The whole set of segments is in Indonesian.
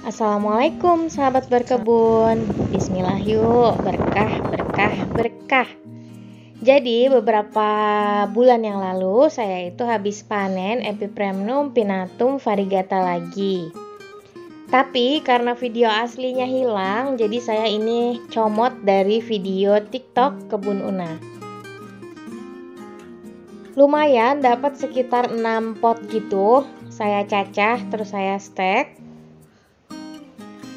Assalamualaikum sahabat berkebun. Bismillah yuk, berkah, berkah, berkah. Jadi beberapa bulan yang lalu saya itu habis panen Epipremnum pinnatum variegata lagi. Tapi karena video aslinya hilang, jadi saya ini comot dari video TikTok Kebun Una. Lumayan dapat sekitar 6 pot gitu. Saya cacah terus saya stek.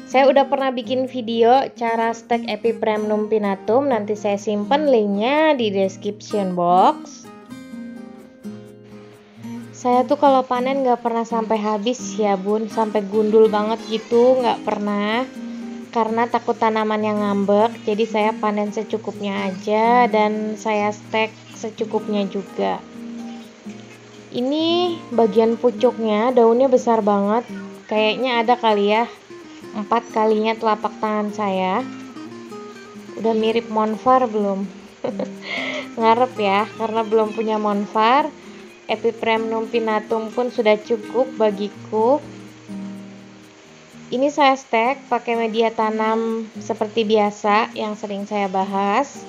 Saya udah pernah bikin video cara stek Epipremnum pinnatum, nanti saya simpen linknya di description box. Saya tuh kalau panen gak pernah sampai habis ya bun, sampai gundul banget gitu, gak pernah. Karena takut tanamannya ngambek, jadi saya panen secukupnya aja dan saya stek secukupnya juga. Ini bagian pucuknya, daunnya besar banget, kayaknya ada kali ya 4 kalinya telapak tangan saya. Udah mirip monfar belum? Ngarep ya, karena belum punya monfar. Epipremnum pinnatum pun sudah cukup bagiku. Ini saya stek pakai media tanam seperti biasa yang sering saya bahas.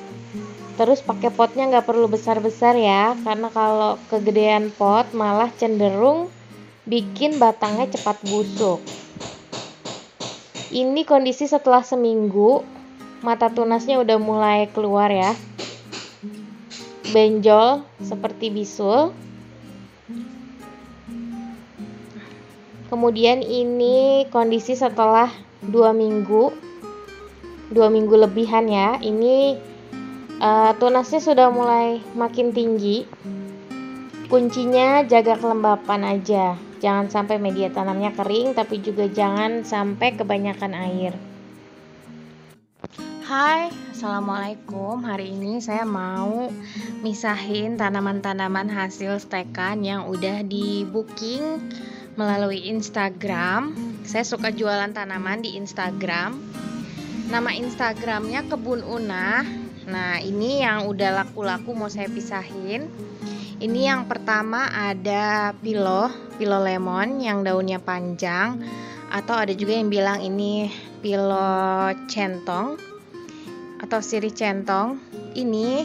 Terus pakai potnya nggak perlu besar-besar ya, karena kalau kegedean pot malah cenderung bikin batangnya cepat busuk. Ini kondisi setelah seminggu, mata tunasnya udah mulai keluar ya, benjol seperti bisul. Kemudian ini kondisi setelah 2 minggu lebihan ya. Ini tunasnya sudah mulai makin tinggi. Kuncinya jaga kelembapan aja. Jangan sampai media tanamnya kering, tapi juga jangan sampai kebanyakan air. Hai, assalamualaikum. Hari ini saya mau misahin tanaman-tanaman hasil stekan yang udah di booking melalui Instagram. Saya suka jualan tanaman di Instagram. Nama Instagramnya Kebun Una. Nah, ini yang udah laku-laku mau saya pisahin. Ini yang pertama ada pilo lemon yang daunnya panjang, atau ada juga yang bilang ini pilo centong atau sirih centong. Ini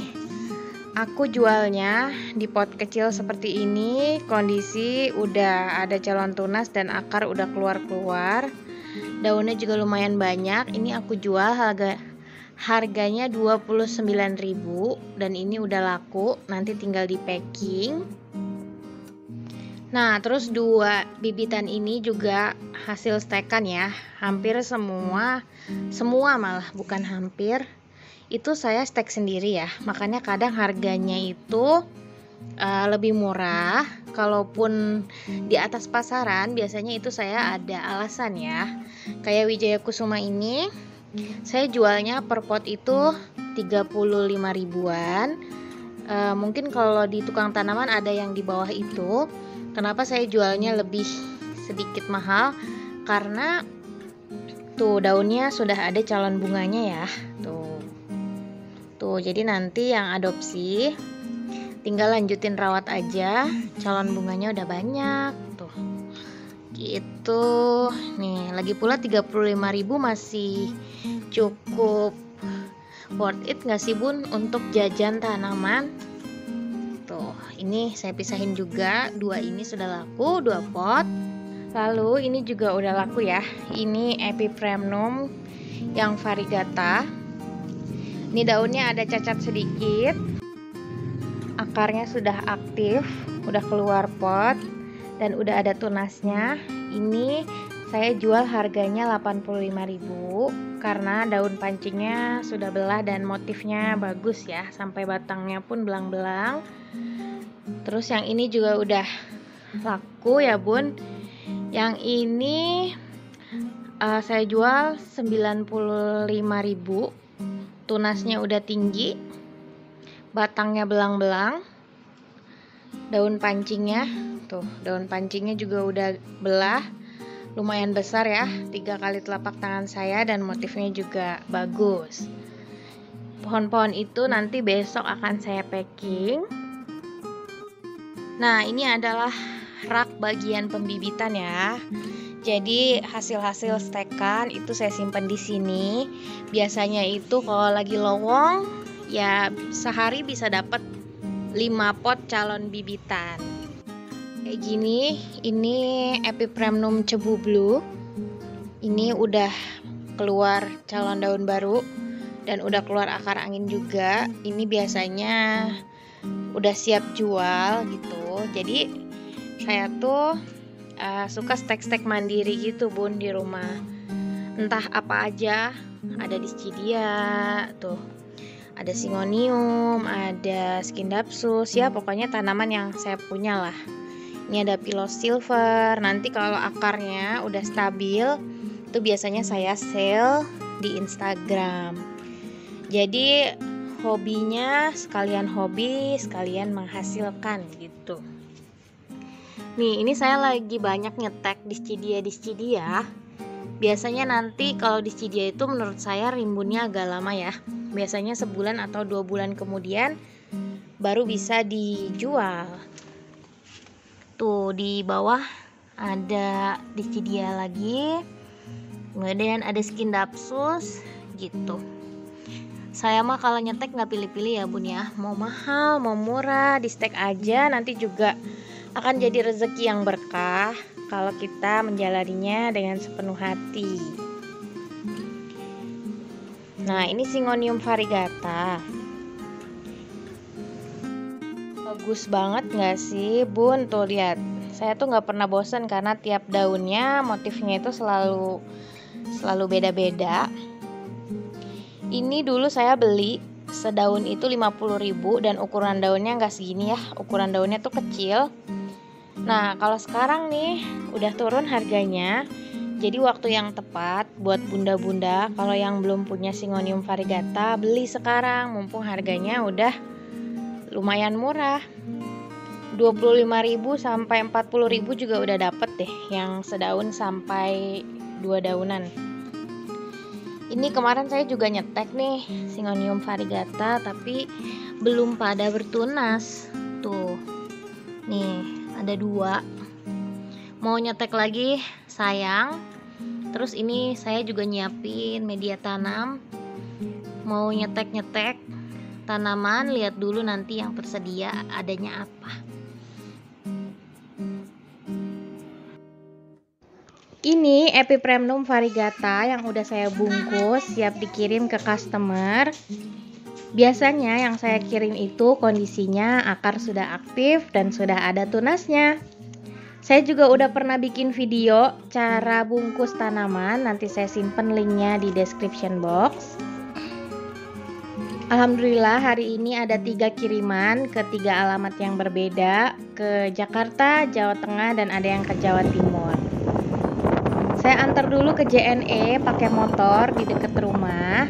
aku jualnya di pot kecil seperti ini, kondisi udah ada calon tunas dan akar udah keluar-keluar. Daunnya juga lumayan banyak. Ini aku jual harganya 29.000 dan ini udah laku, nanti tinggal di packing. Nah, terus 2 bibitan ini juga hasil stekan ya. Hampir semua malah, bukan hampir. Itu saya stek sendiri ya. Makanya kadang harganya itu lebih murah. Kalaupun di atas pasaran biasanya itu saya ada alasan ya. Kayak Wijaya Kusuma ini saya jualnya per pot itu 35 ribuan. Mungkin kalau di tukang tanaman ada yang di bawah itu. Kenapa saya jualnya lebih sedikit mahal? Karena tuh daunnya sudah ada calon bunganya ya. Tuh, jadi nanti yang adopsi tinggal lanjutin rawat aja. Calon bunganya udah banyak tuh. Gitu. Nih, lagi pula 35.000 masih cukup worth it gak sih bun untuk jajan tanaman? Tuh, ini saya pisahin juga. 2 ini sudah laku, 2 pot. Lalu ini juga udah laku ya. Ini Epipremnum yang variegata. Ini daunnya ada cacat sedikit. Akarnya sudah aktif, udah keluar pot dan udah ada tunasnya. Ini saya jual harganya 85.000 karena daun pancingnya sudah belah dan motifnya bagus ya, sampai batangnya pun belang-belang. Terus yang ini juga udah laku ya bun. Yang ini saya jual 95.000. Tunasnya udah tinggi, batangnya belang-belang, daun pancingnya tuh, daun pancingnya juga udah belah, lumayan besar ya, 3 kali telapak tangan saya dan motifnya juga bagus. Pohon-pohon itu nanti besok akan saya packing. Nah, ini adalah rak bagian pembibitan ya. Jadi hasil-hasil stekan itu saya simpan di sini. Biasanya itu kalau lagi lowong ya sehari bisa dapat 5 pot calon bibitan. Kayak gini, ini Epipremnum Cebu Blue. Ini udah keluar calon daun baru dan udah keluar akar angin juga. Ini biasanya udah siap jual gitu. Jadi saya tuh suka stek-stek mandiri gitu bun di rumah. Entah apa aja, ada Dischidia tuh, ada Syngonium, ada Scindapsus, ya pokoknya tanaman yang saya punya lah. Ini ada Pilos Silver. Nanti kalau akarnya udah stabil, itu biasanya saya sale di Instagram. Jadi hobinya sekalian hobi, sekalian menghasilkan gitu. Nih, ini saya lagi banyak nyetek Dischidia. Biasanya nanti kalau Dischidia itu menurut saya rimbunnya agak lama ya. Biasanya sebulan atau 2 bulan kemudian baru bisa dijual. Tuh di bawah ada Dischidia lagi. Kemudian ada Scindapsus gitu. Saya mah kalau nyetek nggak pilih-pilih ya bun ya. Mau mahal, mau murah, di stek aja. Nanti juga akan jadi rezeki yang berkah kalau kita menjalaninya dengan sepenuh hati. Nah, ini Syngonium variegata. Bagus banget gak sih bun? Tuh lihat, saya tuh gak pernah bosan karena tiap daunnya motifnya itu selalu beda-beda. Ini dulu saya beli sedaun itu 50.000 dan ukuran daunnya gak segini ya. Ukuran daunnya tuh kecil. Nah kalau sekarang nih udah turun harganya. Jadi waktu yang tepat buat bunda-bunda kalau yang belum punya Syngonium variegata, beli sekarang mumpung harganya udah lumayan murah. 25.000 sampai 40.000 juga udah dapet deh yang sedaun sampai 2 daunan. Ini kemarin saya juga nyetek nih Syngonium variegata tapi belum pada bertunas. Tuh. Nih, ada 2. Mau nyetek lagi sayang. Terus ini saya juga nyiapin media tanam. Mau nyetek tanaman, lihat dulu nanti yang tersedia adanya apa. Ini Epipremnum variegata yang udah saya bungkus siap dikirim ke customer. Biasanya yang saya kirim itu kondisinya akar sudah aktif dan sudah ada tunasnya. Saya juga udah pernah bikin video cara bungkus tanaman, nanti saya simpen linknya di description box. Alhamdulillah hari ini ada 3 kiriman ke 3 alamat yang berbeda, ke Jakarta, Jawa Tengah, dan ada yang ke Jawa Timur. Saya antar dulu ke JNE pakai motor di dekat rumah.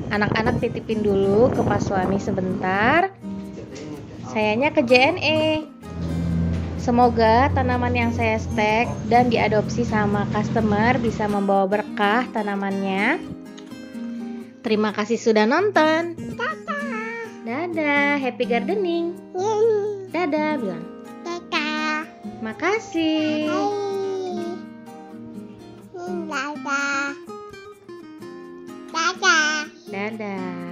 Anak-anak titipin dulu ke pas suami sebentar. Sayanya ke JNE. Semoga tanaman yang saya stek dan diadopsi sama customer bisa membawa berkah tanamannya. Terima kasih sudah nonton. Dadah, happy gardening. Dadah, bilang. Dadah. Makasih. Dadah. Dadah. Dadah.